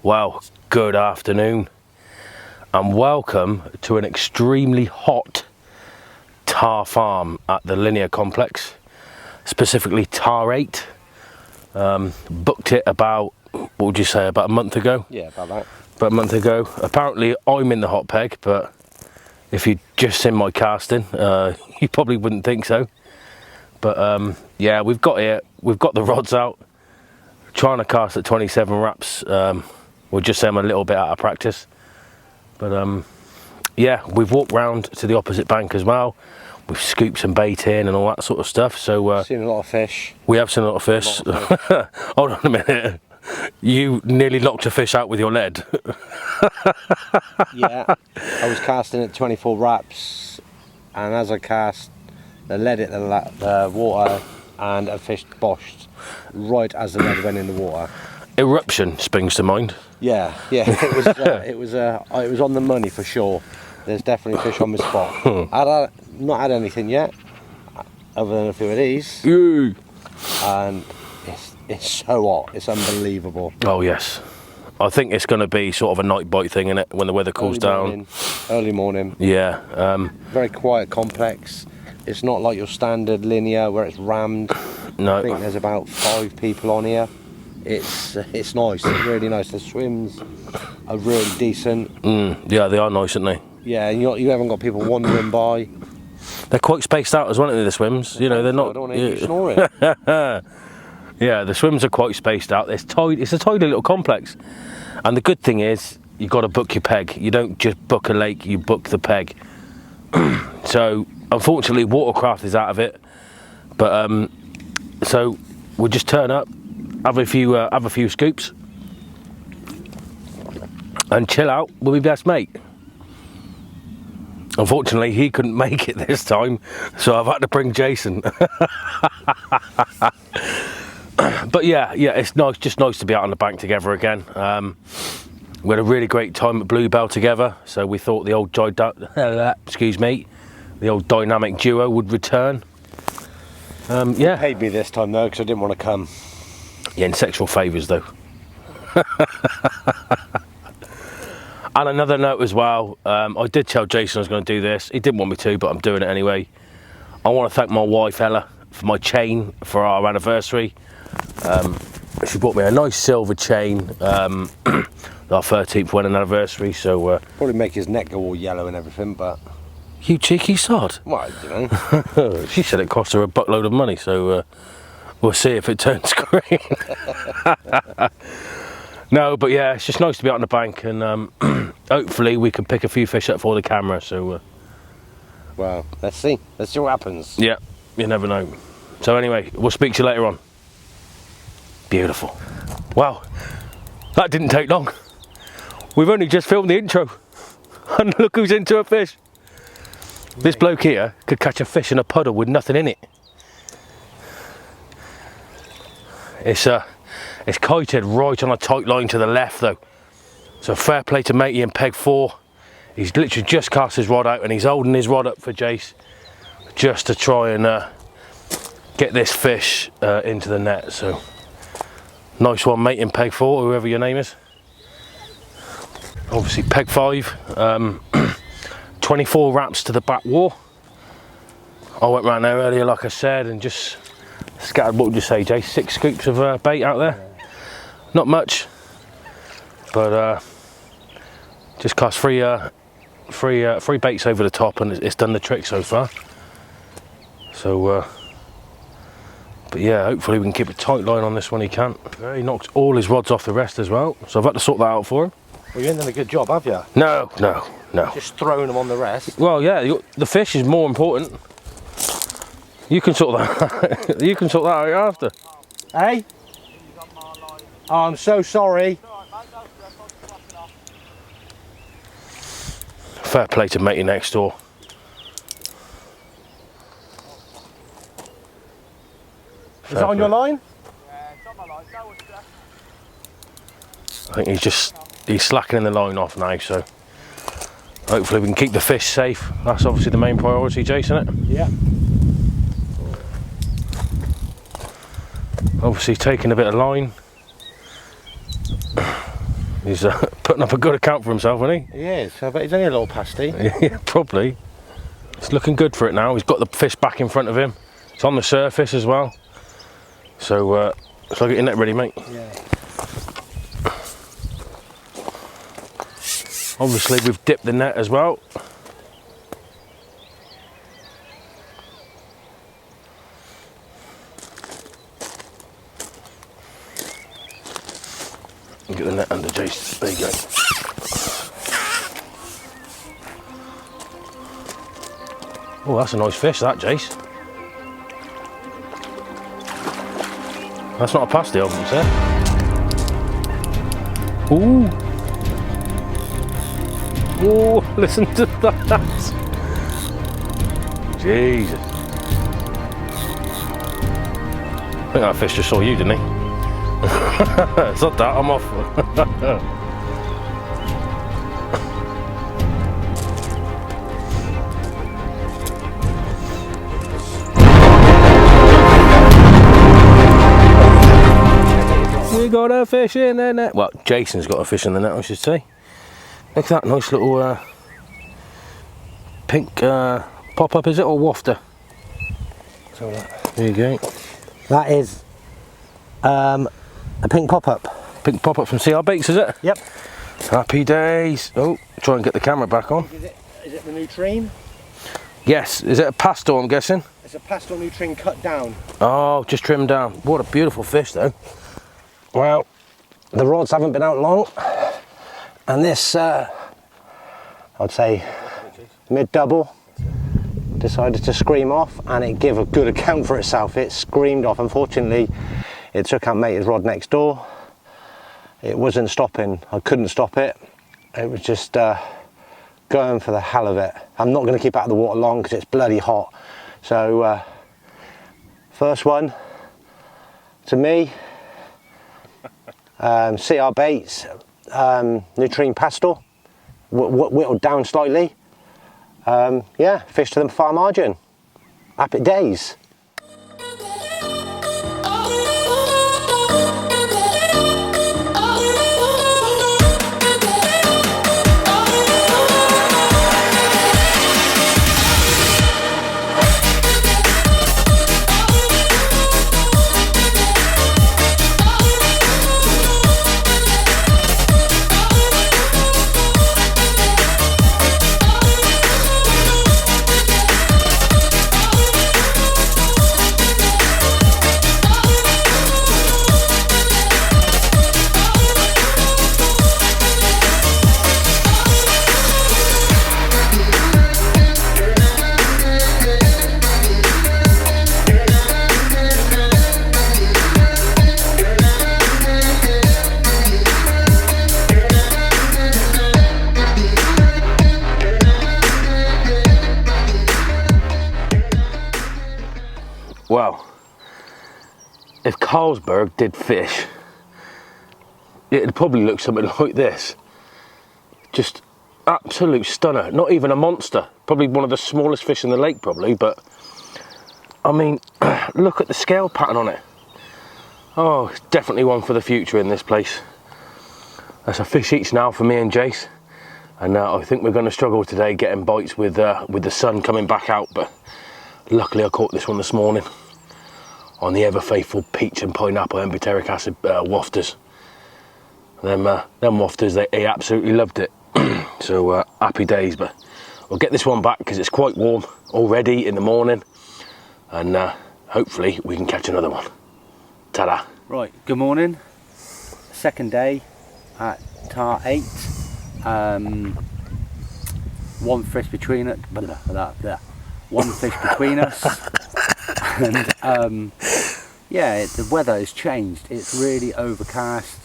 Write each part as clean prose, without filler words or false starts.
Well, good afternoon and welcome to an extremely hot tar farm at the Linear Complex, specifically Tar 8. Booked it about, what would you say, about a month ago? Yeah, about that. About a month ago. Apparently I'm in the hot peg, but if you'd just seen my casting, you probably wouldn't think so. But yeah, we've got the rods out, trying to cast at 27 wraps. We'll just say I'm a little bit out of practice. But yeah, we've walked round to the opposite bank as well. We've scooped some bait in and all that sort of stuff. So seen a lot of fish. We have seen a lot of fish. Hold on a minute. You nearly knocked a fish out with your lead. Yeah, I was casting at 24 wraps, and as I cast, the lead hit the water, and a fish boshed right as the lead went in the water. Eruption springs to mind. Yeah, it was on the money for sure. There's definitely fish on the spot. I've not had anything yet, other than a few of these. And it's so hot, it's unbelievable. Oh yes, I think it's going to be sort of a night bite thing, innit, when the weather cools down. Early morning. Yeah. Very quiet complex. It's not like your standard linear where it's rammed. No. I think there's about 5 people on here. It's nice, it's really nice. The swims are really decent. Yeah, they are nice, aren't they? Yeah, and you haven't got people wandering by. They're quite spaced out as well, aren't they, the swims? You know, they're not... I don't want to hear you snoring. Yeah, the swims are quite spaced out. It's a tidy little complex. And the good thing is, you've got to book your peg. You don't just book a lake, you book the peg. So, unfortunately, watercraft is out of it. But, so, we'll just turn up, have a few scoops, and chill out with my best mate. Unfortunately, he couldn't make it this time, so I've had to bring Jason. But yeah, it's nice, just nice to be out on the bank together again. We had a really great time at Bluebell together, so we thought the old the old dynamic duo would return. Yeah. You paid me this time though, because I didn't want to come. Yeah, in sexual favours though. And another note as well, I did tell Jason I was going to do this. He didn't want me to, but I'm doing it anyway. I want to thank my wife Ella for my chain for our anniversary. She bought me a nice silver chain, our 13th wedding anniversary. So probably make his neck go all yellow and everything, but you cheeky sod. Well, you know. She said it cost her a buttload of money, so we'll see if it turns green. No, but yeah, it's just nice to be out on the bank, and hopefully we can pick a few fish up for the camera. So well, let's see what happens. Yeah, you never know. So anyway, we'll speak to you later on. Beautiful. Wow, that didn't take long. We've only just filmed the intro, and look who's into a fish. This bloke here could catch a fish in a puddle with nothing in it. It's kited right on a tight line to the left though. So fair play to matey in peg 4. He's literally just cast his rod out and he's holding his rod up for Jace just to try and get this fish into the net. So nice one, mate, in peg 4, whoever your name is. Obviously peg 5, 24 wraps to the back wall. I went round there earlier, like I said, and just scattered, what would you say, Jace? 6 scoops of bait out there. Not much, but just cast three baits over the top, and it's done the trick so far. So, but yeah, hopefully we can keep a tight line on this one. He can't. He knocked all his rods off the rest as well, so I've had to sort that out for him. Well, you ain't done a good job, have you? No. Just throwing them on the rest. Well, yeah, the fish is more important. You can sort that. You can sort that out after. Hey? Oh, I'm so sorry. Fair play to matey next door. Is that on your line? Yeah, it's on my line. I think he's slackening the line off now, so hopefully we can keep the fish safe. That's obviously the main priority, Jason, isn't it? Yeah. Obviously taking a bit of line. He's putting up a good account for himself, isn't he? He is. I bet he's only a little pasty. Yeah, probably. It's looking good for it now. He's got the fish back in front of him. It's on the surface as well. So, shall I get your net ready, mate? Yeah. Obviously, we've dipped the net as well. Get the net under, Jace. There you go. Oh, that's a nice fish, that, Jace. That's not a pasty, I wouldn't say. Ooh. Oh, listen to that. Jesus. I think that fish just saw you, didn't he? It's not that, I'm off. We got a fish in the net. Well, Jason's got a fish in the net, I should say. Look at that nice little pink pop-up, is it, or wafter? So There you go. that is a pink pop-up. Pink pop-up from CR Baits, is it? Yep. Happy days. Oh, try and get the camera back on. Is it the nutrine? Yes, is it a pastel, I'm guessing? It's a pastel nutrine cut down. Oh, just trimmed down. What a beautiful fish, though. Well, the rods haven't been out long. And this, I'd say, mid-double, decided to scream off, and it gave a good account for itself. It screamed off. Unfortunately, it took out mate's rod next door. It wasn't stopping. I couldn't stop it. It was just going for the hell of it. I'm not going to keep out of the water long because it's bloody hot. So, first one to me, CR Baits. Nutrine pastel, whittled down slightly. Yeah, fish to the far margin. Happy days. Well, if Carlsberg did fish, it'd probably look something like this. Just absolute stunner. Not even a monster. Probably one of the smallest fish in the lake, probably. But I mean, look at the scale pattern on it. Oh, it's definitely one for the future in this place. That's a fish each now for me and Jace. And I think we're going to struggle today getting bites with the sun coming back out. But luckily, I caught this one this morning on the ever faithful peach and pineapple and butyric acid wafters. Them wafters, they absolutely loved it. So happy days. But we'll get this one back because it's quite warm already in the morning, and hopefully we can catch another one. Ta-da. Right, good morning. Second day at Tar 8. One fish between it. One fish between us. And yeah, the weather has changed. It's really overcast.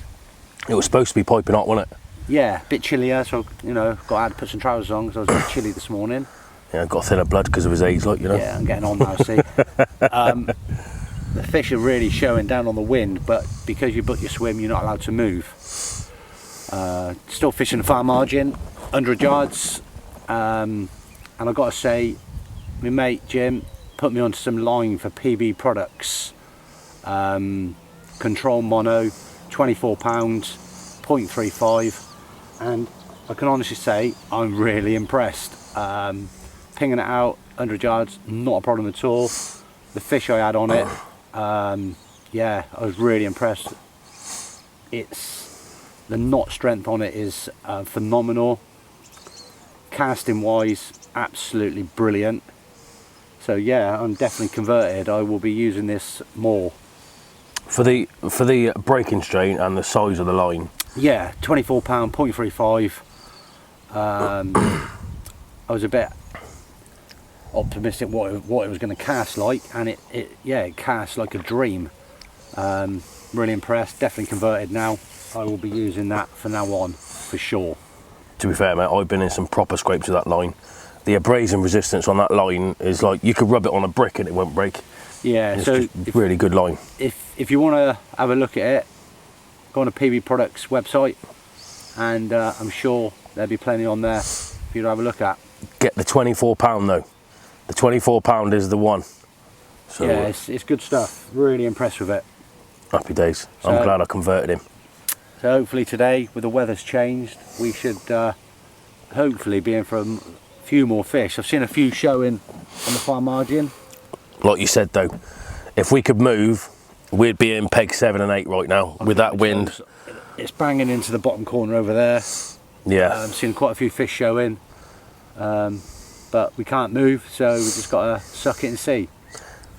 It was supposed to be piping hot, wasn't it? Yeah, a bit chillier, so you know, had to put some trousers on because I was a bit chilly this morning. Yeah, got thinner blood because of his age, like, you know. Yeah, I'm getting on now, see. The fish are really showing down on the wind, but because you book your swim, you're not allowed to move. Still fishing the far margin, 100 yards, and I've got to say, my mate Jim put me onto some line for PB products. Control mono, £24, 0.35, and I can honestly say I'm really impressed. Pinging it out 100 yards, not a problem at all. The fish I had on it, yeah, I was really impressed. The knot strength on it is phenomenal. Casting wise, absolutely brilliant. So yeah, I'm definitely converted. I will be using this more. For the breaking strain and the size of the line. Yeah, 24 pound, 0.35. I was a bit optimistic what it was going to cast like, and it cast like a dream. Really impressed. Definitely converted now. I will be using that from now on for sure. To be fair, mate, I've been in some proper scrapes with that line. The abrasion resistance on that line is like you could rub it on a brick and it won't break. Yeah, It's so just really good line. If you want to have a look at it, go on a PB Products website, and I'm sure there'll be plenty on there for you to have a look at. Get the £24 though. The £24 is the one. So yeah, it's good stuff. Really impressed with it. happy days. I'm glad I converted him. So hopefully today, with the weather's changed, we should hopefully be in for a few more fish. I've seen a few showing on the far margin. Like you said though, if we could move, we'd be in peg 7 and 8 right now with that wind. It's banging into the bottom corner over there. Yeah. I'm seeing quite a few fish showing, but we can't move, so we just got to suck it and see.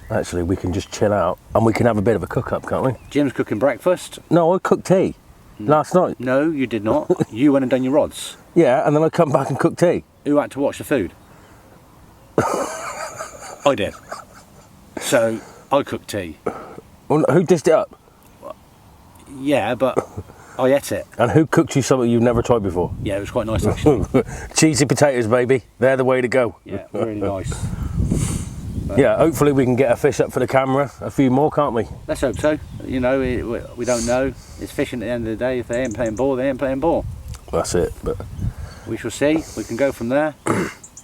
Actually, we can just chill out and we can have a bit of a cook up, can't we? Jim's cooking breakfast. No, I cooked tea last night. No, you did not. You went and done your rods. Yeah, and then I come back and cooked tea. Who had to watch the food? I did. So I cooked tea. Well, who dished it up? Yeah, but I ate it. And who cooked you something you've never tried before? Yeah, it was quite nice actually. Cheesy potatoes, baby. They're the way to go. Yeah, really nice. But yeah, hopefully we can get a fish up for the camera. A few more, can't we? let's hope so. You know, we don't know. It's fishing at the end of the day. If they ain't playing ball, they ain't playing ball. That's it. But We shall see. We can go from there,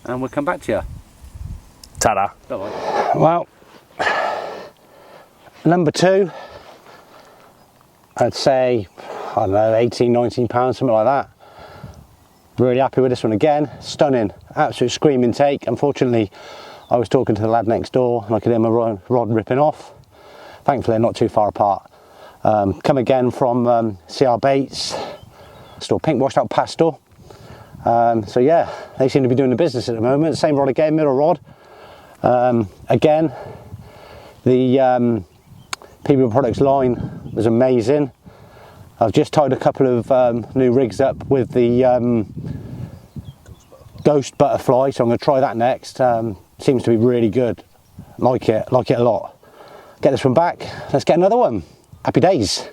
and we'll come back to you. ta-da. Bye-bye. Well, number 2, I'd say, I don't know, 18, 19 pounds, something like that. Really happy with this one again. Stunning, absolute screaming take. Unfortunately, I was talking to the lad next door and I could hear my rod ripping off. Thankfully, they're not too far apart. Come again from CR Baits, still pink washed out pastel. So yeah, they seem to be doing the business at the moment. Same rod again, middle rod. Again, the PB Products line was amazing. I've just tied a couple of new rigs up with the Ghost Butterfly, so I'm going to try that next. Seems to be really good. Like it a lot. Get this one back. Let's get another one. Happy days.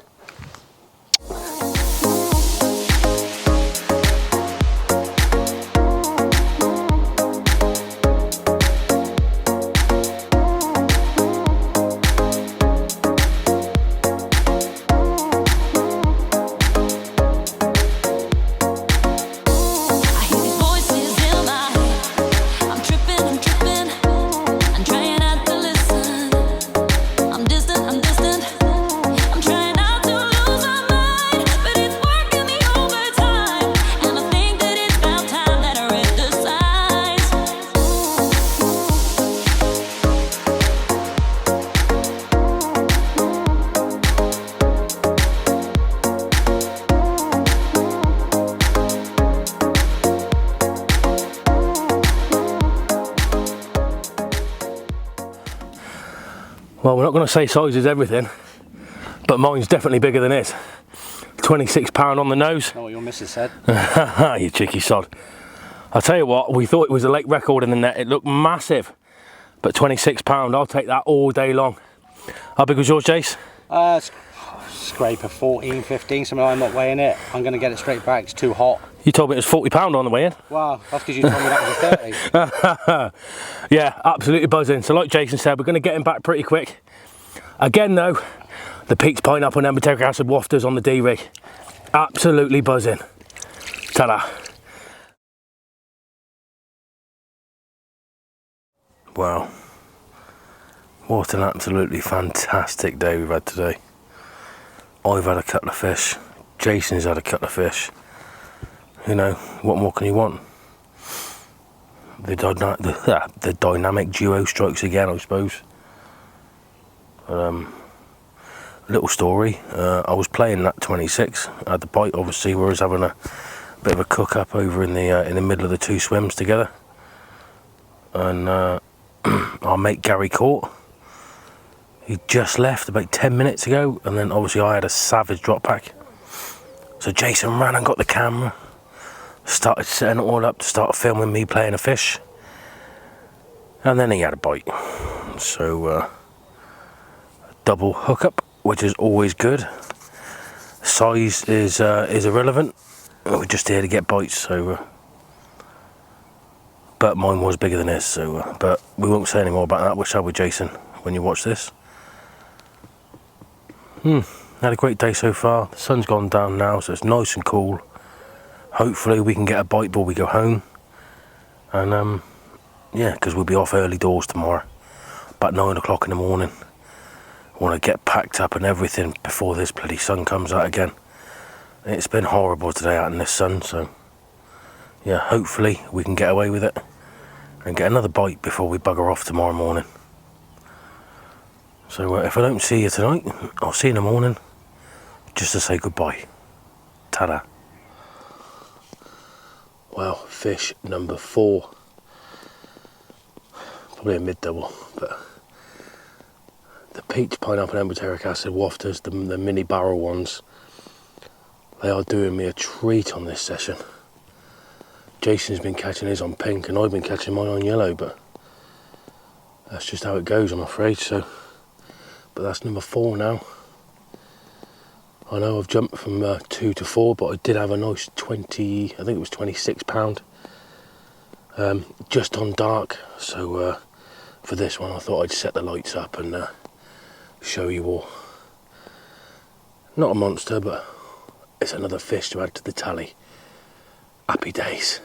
Well, we're not going to say size is everything, but mine's definitely bigger than his. £26 on the nose. Know what your missus said? You cheeky sod. I'll tell you what, we thought it was a late record in the net. It looked massive, but £26, I'll take that all day long. How big was yours, Jace? Scrape of 14, 15, something. I'm not weighing it. I'm going to get it straight back. It's too hot. You told me it was £40 on the way in. Wow, that's because you told me that was a 30. Yeah, absolutely buzzing. So like Jason said, we're going to get him back pretty quick. Again though, the Pete's Pineapple and Embertech Acid Wafters on the D-rig. Absolutely buzzing. Ta-da. Wow. What an absolutely fantastic day we've had today. I've had a couple of fish, Jason's had a couple of fish. You know, what more can you want? The dynamic duo strikes again, I suppose. Little story, I was playing that 26 at the bite. Obviously we was having a bit of a cook up over in the middle of the two swims together, and our mate Gary caught. He just left about 10 minutes ago, and then obviously I had a savage drop pack, so Jason ran and got the camera, started setting it all up to start filming me playing a fish, and then he had a bite. So double hookup, which is always good. Size is irrelevant. We're just here to get bites. So, but mine was bigger than his. So, but we won't say any more about that. Shall we, Jason? When you watch this. Had a great day so far. The sun's gone down now, so it's nice and cool. Hopefully, we can get a bite before we go home. And yeah, because we'll be off early doors tomorrow, about 9 o'clock in the morning. Want to get packed up and everything before this bloody sun comes out again. It's been horrible today out in this sun, so yeah, hopefully we can get away with it and get another bite before we bugger off tomorrow morning. So if I don't see you tonight, I'll see you in the morning just to say goodbye. Ta-da. Well, fish number 4. Probably a mid-double, but the peach, pineapple and butyric acid wafters, the mini barrel ones, they are doing me a treat on this session. Jason's been catching his on pink and I've been catching mine on yellow, but that's just how it goes, I'm afraid. So, but that's number 4 now. I know I've jumped from 2 to 4, but I did have a nice 20, I think it was 26 pound, just on dark. So for this one I thought I'd set the lights up and show you all. Not a monster, but it's another fish to add to the tally. Happy days.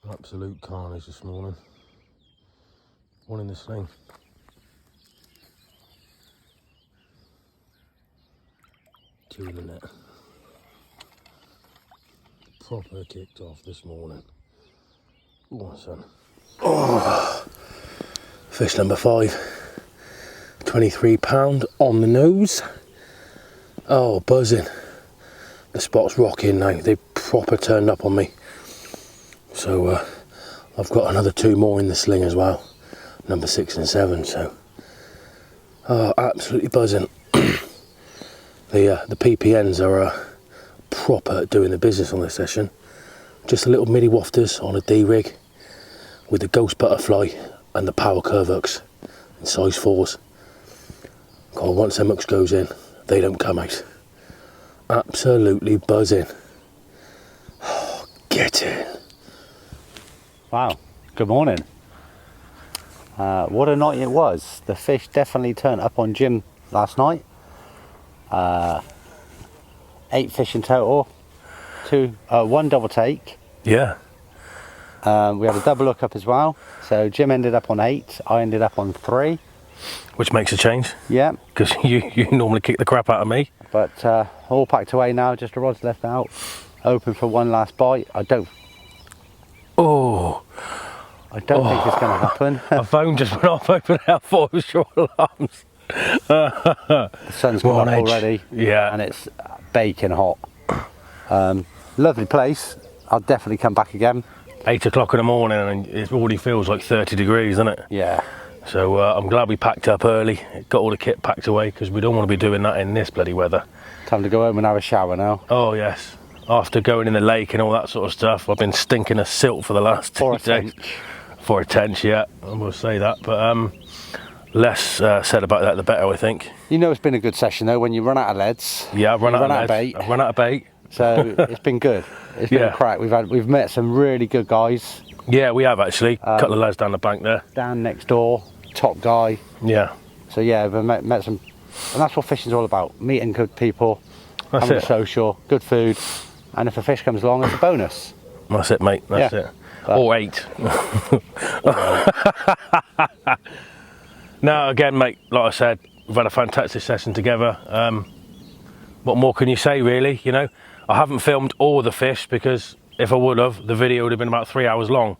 Absolute carnage this morning. One in the sling. Two in the net. Proper kicked off this morning. Oh, son. Oh. Fish number 5. 23 pound on the nose. Oh, buzzing. The spot's rocking now. They proper turned up on me. So I've got another 2 more in the sling as well, number 6 and 7. So absolutely buzzing. The PPNs are proper doing the business on this session. Just a little mini wafters on a D rig with the ghost butterfly and the power curve hooks in size 4s. God, once them hooks goes in, they don't come out. Absolutely buzzing. Oh, get in. Wow, good morning. What a night it was. The fish definitely turned up on Jim last night. 8 fish in total, 1 double take. Yeah. We had a double hookup as well. So Jim ended up on 8, I ended up on 3. Which makes a change. Yeah. Because you normally kick the crap out of me. But all packed away now, just the rods left out. Open for one last bite. I don't think it's going to happen. A phone just went off over there. I thought it was short alarms. The sun's We're gone on up edge. already. Yeah. And it's baking hot. Lovely place. I'll definitely come back again. 8 o'clock in the morning and it already feels like 30 degrees, doesn't it? Yeah. So I'm glad we packed up early, got all the kit packed away, because we don't want to be doing that in this bloody weather. Time to go home and have a shower now. Oh yes, after going in the lake and all that sort of stuff, I've been stinking of silt for the last 2 days. For a tench, yeah, I will say that. But less said about that, the better, I think. You know it's been a good session though when you run out of leads. Yeah, I've run out of bait. I've run out of bait. So it's been good. It's been a crack. We've met some really good guys. Yeah, we have actually. A couple of lads down the bank there. Dan next door, top guy. Yeah. So yeah, we've met some, and that's what fishing's all about: meeting good people, That's having it. a social, good food, and if a fish comes along, it's a bonus. That's it, mate. That's Yeah. it. Or 8. No, again, mate, like I said, we've had a fantastic session together. What more can you say, really? You know, I haven't filmed all the fish because if I would have, the video would have been about 3 hours long.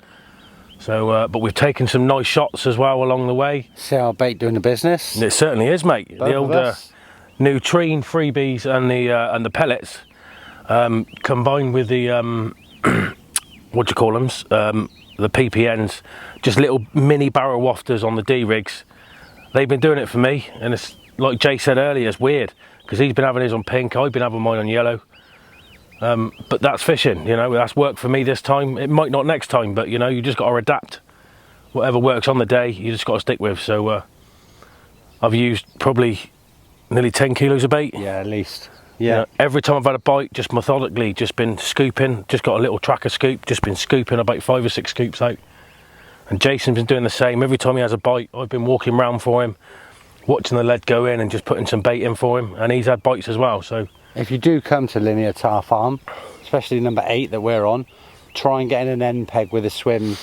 So, but we've taken some nice shots as well along the way. See our bait doing the business. It certainly is, mate. Both The of old us. neutrine freebies and the pellets combined with the what do you call them? The PPNs, just little mini barrel wafters on the D rigs. They've been doing it for me, and it's like Jay said earlier, it's weird because he's been having his on pink, I've been having mine on yellow. But that's fishing, you know, that's worked for me this time. It might not next time, but you know, you just got to adapt. Whatever works on the day, you just got to stick with. So I've used probably nearly 10 kilos of bait. Yeah, at least. You Yeah. know, every time I've had a bite, just methodically, just been scooping, just got a little tracker scoop, just been scooping about 5 or 6 scoops out. And Jason's been doing the same. Every time he has a bite, I've been walking round for him, watching the lead go in and just putting some bait in for him. And he's had bites as well, so. If you do come to Linear Tar Farm, especially number 8 that we're on, try and get in an end peg with a swim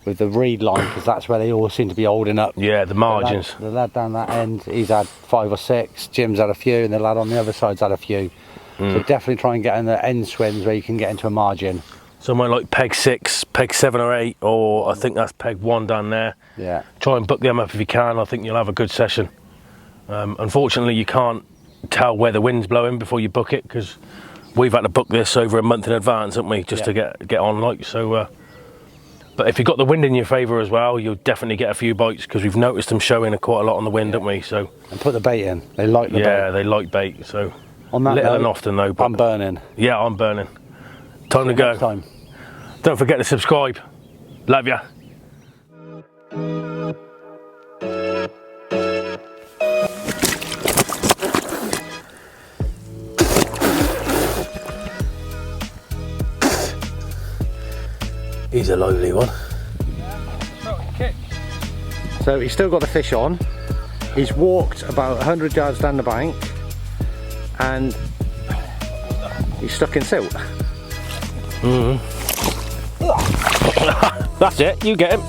with the reed line, because that's where they all seem to be holding up. Yeah, the margins. The lad down that end, he's had 5 or 6, Jim's had a few, and the lad on the other side's had a few. So definitely try and get in the end swims where you can get into a margin. Somewhere like peg 6, peg 7 or 8, or I think that's peg 1 down there. Yeah. Try and book them up if you can. I think you'll have a good session. Unfortunately, you can't tell where the wind's blowing before you book it, because we've had to book this over a month in advance, haven't we, just to get on, like. So but if you've got the wind in your favour as well, you'll definitely get a few bites, because we've noticed them showing quite a lot on the wind, haven't we? So And put the bait in. They like the bait. yeah, they like bait. So On that little note, and often though. But I'm burning. yeah, I'm burning. Time to go. Next time. Don't forget to subscribe. Love ya. He's a lively one. So he's still got the fish on. He's walked about 100 yards down the bank and he's stuck in silt. That's it, you get him.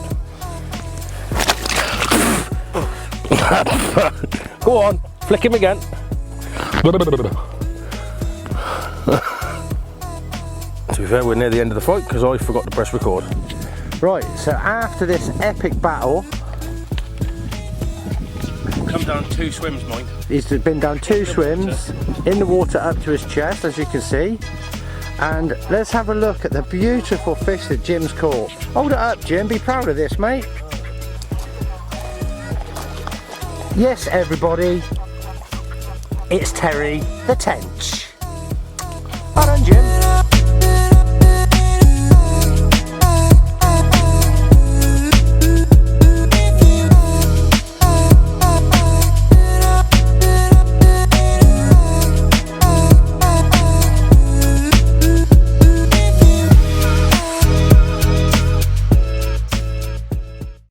Go on, flick him again. To be fair, we're near the end of the fight because I forgot to press record. Right, so after this epic battle, Come down 2 swims, mate. he's been down 2 swims in the water up to his chest, as you can see. And let's have a look at the beautiful fish that Jim's caught. Hold it up, Jim, be proud of this, mate. Yes, everybody, it's Terry the Tench.